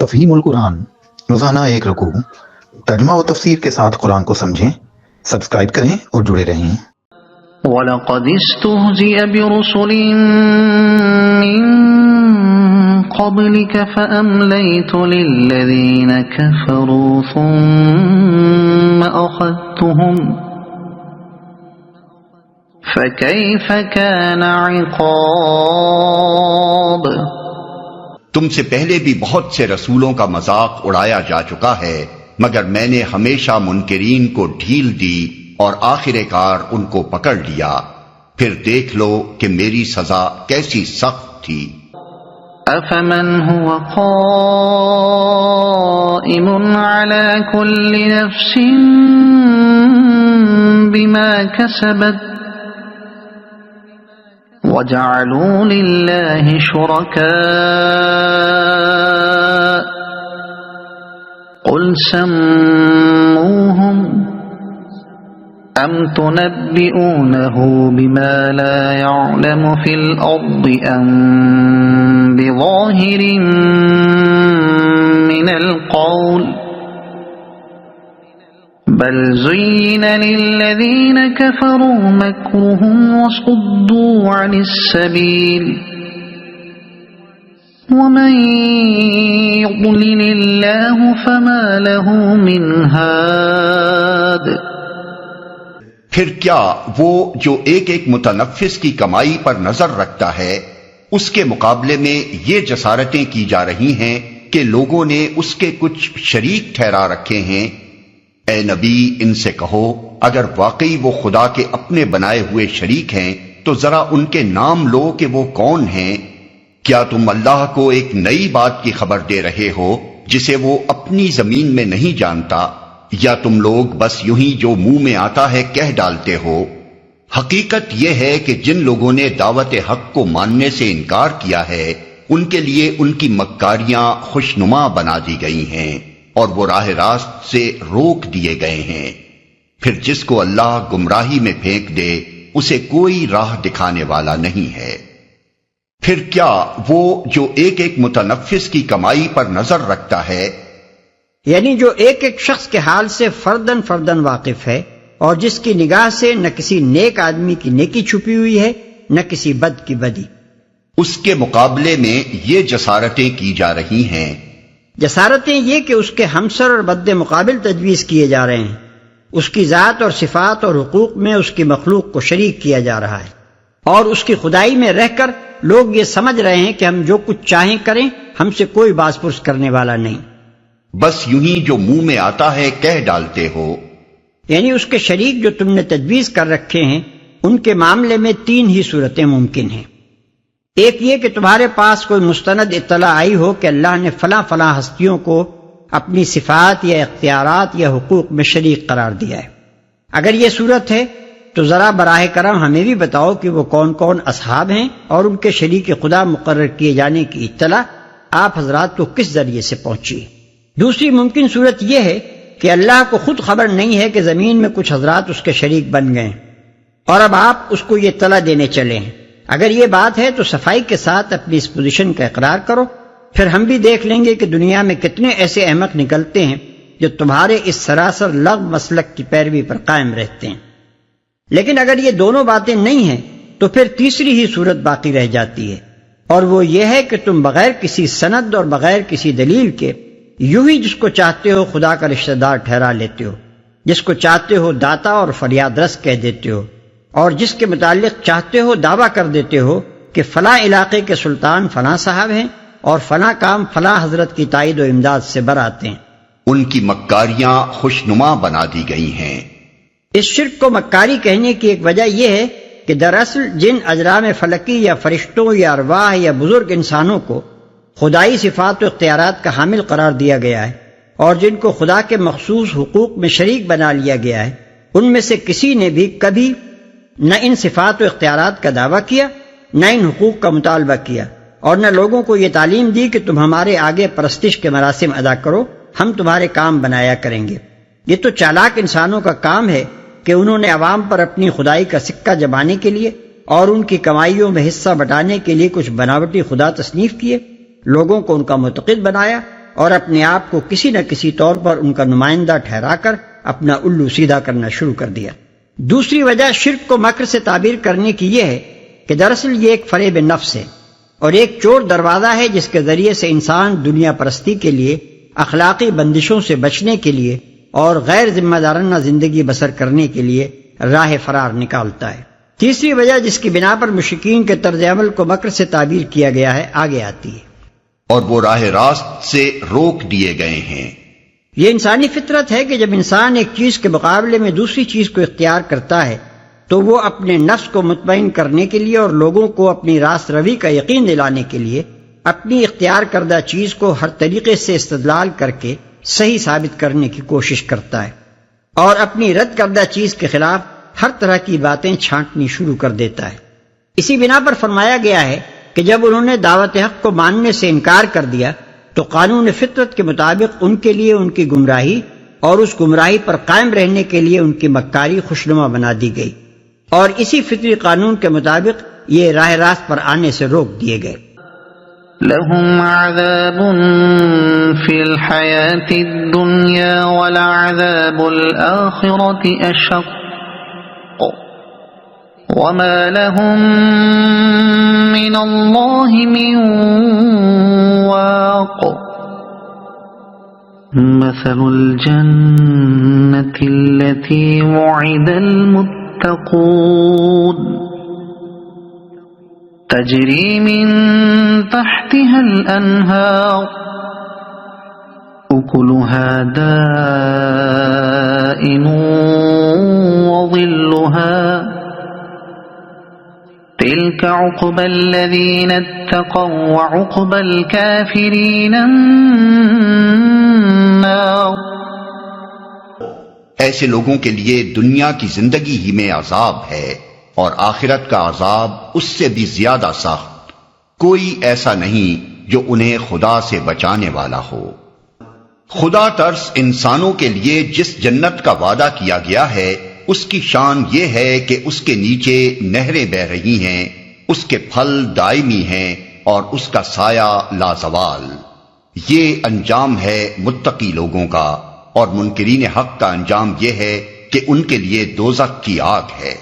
تفہیم القرآن، روزانہ ایک رکوع، ترجمہ و تفسیر کے ساتھ قرآن کو سمجھیں۔ سبسکرائب کریں اور جڑے رہیں۔ وَلَقَدِ اسْتُهْزِئَ بِرُسُلٍ مِّن قَبْلِكَ فَأَمْلَيْتُ لِلَّذِينَ كَفَرُوا ثُمَّ أَخَذْتُهُمْ فَكَيْفَ كَانَ عِقَابِ۔ تم سے پہلے بھی بہت سے رسولوں کا مذاق اڑایا جا چکا ہے، مگر میں نے ہمیشہ منکرین کو ڈھیل دی اور آخر کار ان کو پکڑ لیا۔ پھر دیکھ لو کہ میری سزا کیسی سخت تھی۔ أَفَمَنْ هُوَ قَائِمٌ عَلَى كُلِّ نَفْسٍ بِمَا كَسَبَتْ وَجَعَلُوا لِلَّهِ شُرَكَاءَ قُلْ سَمُّوهُمْ أَمْ تُنَبِّئُونَهُ بِمَا لَا يَعْلَمُ فِي الْأَرْضِ أَمْ بِظَاهِرٍ مِّنَ الْقَوْلِ بل زين للذين كفروا مكرهم وصدوا عن السبيل ومن يضلل الله فما له من هاد۔ پھر کیا وہ جو ایک ایک متنفس کی کمائی پر نظر رکھتا ہے، اس کے مقابلے میں یہ جسارتیں کی جا رہی ہیں کہ لوگوں نے اس کے کچھ شریک ٹھہرا رکھے ہیں؟ اے نبی، ان سے کہو اگر واقعی وہ خدا کے اپنے بنائے ہوئے شریک ہیں تو ذرا ان کے نام لو کہ وہ کون ہیں۔ کیا تم اللہ کو ایک نئی بات کی خبر دے رہے ہو جسے وہ اپنی زمین میں نہیں جانتا، یا تم لوگ بس یوں ہی جو منہ میں آتا ہے کہہ ڈالتے ہو؟ حقیقت یہ ہے کہ جن لوگوں نے دعوت حق کو ماننے سے انکار کیا ہے، ان کے لیے ان کی مکاریاں خوشنما بنا دی گئی ہیں اور وہ راہ راست سے روک دیے گئے ہیں۔ پھر جس کو اللہ گمراہی میں پھینک دے اسے کوئی راہ دکھانے والا نہیں ہے۔ پھر کیا وہ جو ایک ایک متنفس کی کمائی پر نظر رکھتا ہے، یعنی جو ایک ایک شخص کے حال سے فردن فردن واقف ہے اور جس کی نگاہ سے نہ کسی نیک آدمی کی نیکی چھپی ہوئی ہے نہ کسی بد کی بدی، اس کے مقابلے میں یہ جسارتیں کی جا رہی ہیں۔ جسارتیں یہ کہ اس کے ہمسر اور مد مقابل تجویز کیے جا رہے ہیں، اس کی ذات اور صفات اور حقوق میں اس کی مخلوق کو شریک کیا جا رہا ہے، اور اس کی خدائی میں رہ کر لوگ یہ سمجھ رہے ہیں کہ ہم جو کچھ چاہیں کریں، ہم سے کوئی باز پرس کرنے والا نہیں۔ بس یوں ہی جو منہ میں آتا ہے کہہ ڈالتے ہو۔ یعنی اس کے شریک جو تم نے تجویز کر رکھے ہیں، ان کے معاملے میں تین ہی صورتیں ممکن ہیں۔ ایک یہ کہ تمہارے پاس کوئی مستند اطلاع آئی ہو کہ اللہ نے فلاں فلاں ہستیوں کو اپنی صفات یا اختیارات یا حقوق میں شریک قرار دیا ہے۔ اگر یہ صورت ہے تو ذرا براہ کرم ہمیں بھی بتاؤ کہ وہ کون کون اصحاب ہیں اور ان کے شریک خدا مقرر کیے جانے کی اطلاع آپ حضرات کو کس ذریعے سے پہنچی ہے۔ دوسری ممکن صورت یہ ہے کہ اللہ کو خود خبر نہیں ہے کہ زمین میں کچھ حضرات اس کے شریک بن گئے ہیں اور اب آپ اس کو یہ اطلاع دینے چلے ہیں۔ اگر یہ بات ہے تو صفائی کے ساتھ اپنی اس پوزیشن کا اقرار کرو، پھر ہم بھی دیکھ لیں گے کہ دنیا میں کتنے ایسے احمق نکلتے ہیں جو تمہارے اس سراسر لغو مسلک کی پیروی پر قائم رہتے ہیں۔ لیکن اگر یہ دونوں باتیں نہیں ہیں تو پھر تیسری ہی صورت باقی رہ جاتی ہے، اور وہ یہ ہے کہ تم بغیر کسی سند اور بغیر کسی دلیل کے یوں ہی جس کو چاہتے ہو خدا کا رشتہ دار ٹھہرا لیتے ہو، جس کو چاہتے ہو داتا اور فریاد رس کہہ دیتے ہو، اور جس کے متعلق چاہتے ہو دعویٰ کر دیتے ہو کہ فلاں علاقے کے سلطان فلاں صاحب ہیں اور فلاں کام فلاں حضرت کی تائید و امداد سے براتے ہیں۔ ان کی مکاریاں خوشنما بنا دی گئی ہیں۔ اس شرک کو مکاری کہنے کی ایک وجہ یہ ہے کہ دراصل جن اجرام فلکی یا فرشتوں یا ارواح یا بزرگ انسانوں کو خدائی صفات و اختیارات کا حامل قرار دیا گیا ہے اور جن کو خدا کے مخصوص حقوق میں شریک بنا لیا گیا ہے، ان میں سے کسی نے بھی کبھی نہ ان صفات و اختیارات کا دعویٰ کیا، نہ ان حقوق کا مطالبہ کیا، اور نہ لوگوں کو یہ تعلیم دی کہ تم ہمارے آگے پرستش کے مراسم ادا کرو، ہم تمہارے کام بنایا کریں گے۔ یہ تو چالاک انسانوں کا کام ہے کہ انہوں نے عوام پر اپنی خدائی کا سکہ جمانے کے لیے اور ان کی کمائیوں میں حصہ بٹانے کے لیے کچھ بناوٹی خدا تصنیف کیے، لوگوں کو ان کا معتقد بنایا اور اپنے آپ کو کسی نہ کسی طور پر ان کا نمائندہ ٹھہرا کر اپنا الو سیدھا کرنا شروع کر دیا۔ دوسری وجہ شرک کو مکر سے تعبیر کرنے کی یہ ہے کہ دراصل یہ ایک فریب نفس ہے اور ایک چور دروازہ ہے جس کے ذریعے سے انسان دنیا پرستی کے لیے، اخلاقی بندشوں سے بچنے کے لیے اور غیر ذمہ دارانہ زندگی بسر کرنے کے لیے راہ فرار نکالتا ہے۔ تیسری وجہ جس کی بنا پر مشرکین کے طرز عمل کو مکر سے تعبیر کیا گیا ہے آگے آتی ہے، اور وہ راہ راست سے روک دیے گئے ہیں۔ یہ انسانی فطرت ہے کہ جب انسان ایک چیز کے مقابلے میں دوسری چیز کو اختیار کرتا ہے تو وہ اپنے نفس کو مطمئن کرنے کے لیے اور لوگوں کو اپنی راست روی کا یقین دلانے کے لیے اپنی اختیار کردہ چیز کو ہر طریقے سے استدلال کر کے صحیح ثابت کرنے کی کوشش کرتا ہے اور اپنی رد کردہ چیز کے خلاف ہر طرح کی باتیں چھانٹنی شروع کر دیتا ہے۔ اسی بنا پر فرمایا گیا ہے کہ جب انہوں نے دعوت حق کو ماننے سے انکار کر دیا تو قانون فطرت کے مطابق ان کے لیے ان کی گمراہی اور اس گمراہی پر قائم رہنے کے لیے ان کی مکاری خوشنما بنا دی گئی اور اسی فطری قانون کے مطابق یہ راہ راست پر آنے سے روک دیے گئے۔ لهم عذاب في الحياة الدنيا ولعذاب الآخرة أشق وما لهم من الله من واق مثل الجنة التي وعد المتقون تجري من تحتها الأنهار أكلها دائم وظلها تلك عقبى الذين اتقوا وعقبى الكافرين النار۔ ایسے لوگوں کے لیے دنیا کی زندگی ہی میں عذاب ہے اور آخرت کا عذاب اس سے بھی زیادہ سخت۔ کوئی ایسا نہیں جو انہیں خدا سے بچانے والا ہو۔ خدا ترس انسانوں کے لیے جس جنت کا وعدہ کیا گیا ہے اس کی شان یہ ہے کہ اس کے نیچے نہریں بہہ رہی ہیں، اس کے پھل دائمی ہیں اور اس کا سایہ لازوال۔ یہ انجام ہے متقی لوگوں کا، اور منکرین حق کا انجام یہ ہے کہ ان کے لیے دوزخ کی آگ ہے۔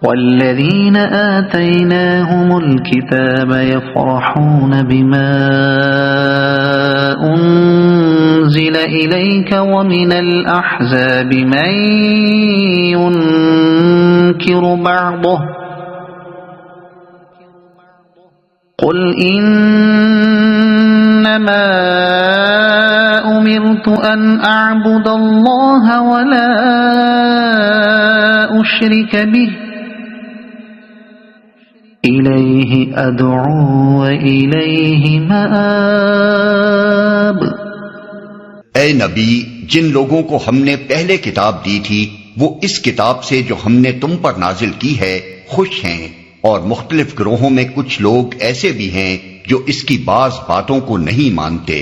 والذين آتيناهم الكتاب يفرحون بما أنزل إليك ومن الأحزاب من ينكر بعضه قل إنما أمرت أن أعبد الله ولا أشرك به إليه أدعو وإليه مآب۔ اے نبی، جن لوگوں کو ہم نے پہلے کتاب دی تھی وہ اس کتاب سے جو ہم نے تم پر نازل کی ہے خوش ہیں، اور مختلف گروہوں میں کچھ لوگ ایسے بھی ہیں جو اس کی بعض باتوں کو نہیں مانتے۔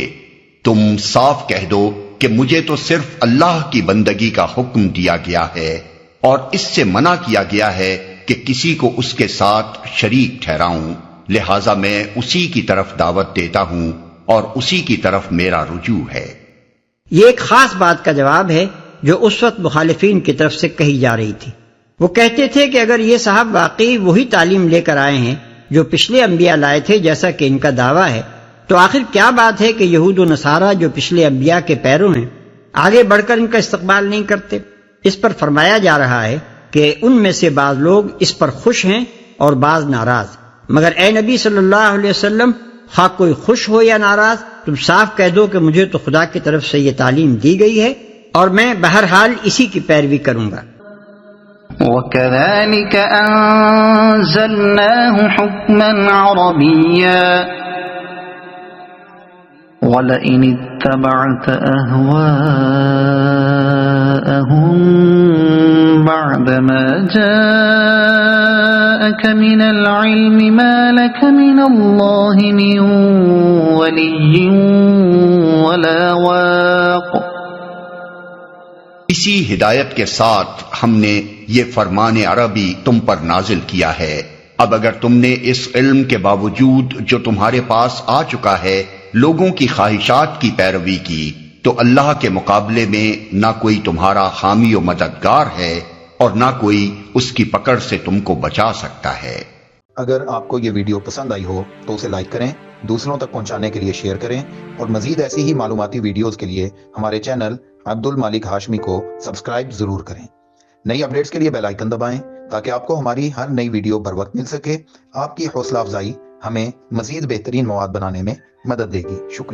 تم صاف کہہ دو کہ مجھے تو صرف اللہ کی بندگی کا حکم دیا گیا ہے اور اس سے منع کیا گیا ہے کہ کسی کو اس کے ساتھ شریک ٹھہراؤں، لہذا میں اسی کی طرف دعوت دیتا ہوں اور اسی کی طرف میرا رجوع ہے۔ یہ ایک خاص بات کا جواب ہے جو اس وقت مخالفین کی طرف سے کہی جا رہی تھی۔ وہ کہتے تھے کہ اگر یہ صاحب واقعی وہی تعلیم لے کر آئے ہیں جو پچھلے انبیاء لائے تھے جیسا کہ ان کا دعویٰ ہے، تو آخر کیا بات ہے کہ یہود و نصارہ جو پچھلے انبیاء کے پیرو ہیں آگے بڑھ کر ان کا استقبال نہیں کرتے؟ اس پر فرمایا جا رہا ہے کہ ان میں سے بعض لوگ اس پر خوش ہیں اور بعض ناراض، مگر اے نبی صلی اللہ علیہ وسلم، خواہ کوئی خوش ہو یا ناراض، تم صاف کہہ دو کہ مجھے تو خدا کی طرف سے یہ تعلیم دی گئی ہے اور میں بہرحال اسی کی پیروی کروں گا۔ وَكَذَلِكَ أَنزَلْنَاهُ حُكْمًا عَرَبِيًّا وَلَئِنِ اتَّبَعْتَ أَهْوَاءَهُمْ بَعْدَمَا جَاءَكَ مِنَ الْعِلْمِ مَا لَكَ مِنَ اللَّهِ مِنْ وَلِيٍّ وَلَا وَاقٍ۔ اسی ہدایت کے ساتھ ہم نے یہ فرمان عربی تم پر نازل کیا ہے۔ اب اگر تم نے اس علم کے باوجود جو تمہارے پاس آ چکا ہے لوگوں کی خواہشات کی پیروی کی تو اللہ کے مقابلے میں نہ کوئی تمہارا حامی و مددگار ہے اور نہ کوئی اس کی پکڑ سے تم کو بچا سکتا ہے۔ اگر آپ کو یہ ویڈیو پسند آئی ہو تو اسے لائک کریں، دوسروں تک پہنچانے کے لیے شیئر کریں، اور مزید ایسی ہی معلوماتی ویڈیوز کے لیے ہمارے چینل عبد المالک ہاشمی کو سبسکرائب ضرور کریں۔ نئی اپڈیٹس کے لیے بیل آئیکن دبائیں تاکہ آپ کو ہماری ہر نئی ویڈیو بر وقت مل سکے۔ آپ کی حوصلہ افزائی ہمیں مزید بہترین مواد بنانے میں مدد دے گی۔ شکریہ۔